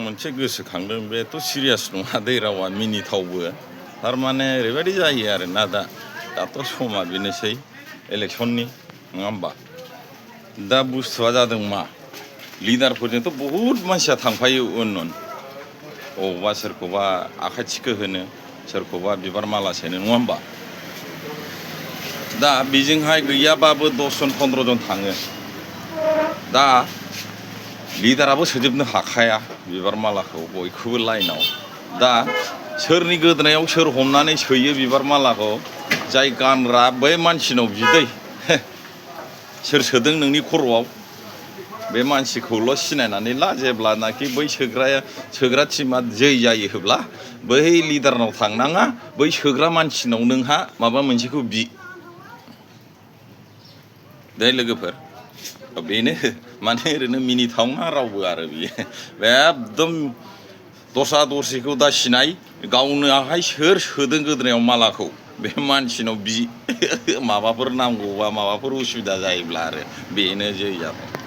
मोनसे गोसोखांदों बेथ' सिरियास नङा दै रावा मिनिथावबो थारमाने ओरैबायदि जायो आरोना दाथ' समा बेनोसै इलेक्सननि नङा होमबा दा बुस्थुआ जादों मा लिडारफोरजोंथ' बहुद मानसिया थांफायो उन अबावबा सोरखौबा आखाइ थिखो होनो सोरखौबा बिबार माला सोनो नङा होमबा दा बेजोंहाय गैयाबाबो 10 जन 15 जन थाङो दा लिडाराबो सोजोबनो हाखाया बिबार मालाखौ बयखौबो लाइनाव दा सोरनि गोदोनायाव सोर हमनानै सोयो बिबार मालाखौ जाय गानग्रा बै मानसिनाव बिदै सोर सोदों नोंनि खर'आव बे मानसिखौल' सिनायनानै ला जेब्लानाखि बै सोग्रा टिमा जै जायोब्ला बै लिडारनाव थांनाङा बै सोग्रा मानसिनाव नोंहा माबा मोनसेखौ बि दे लोगोफोर बेनो माने ओरैनो मिनिथावना रावबो आरो बियो एकदम दस्रा दस्रिखौ दा सिनाय गावनो आहाय सोर सोदों गोदोनायाव मालाखौ बे मानसिनाव बि माबाफोर नांगौबा माबाफोर उसुबिदा जायोब्ला आरो बेनो जै जाबाय।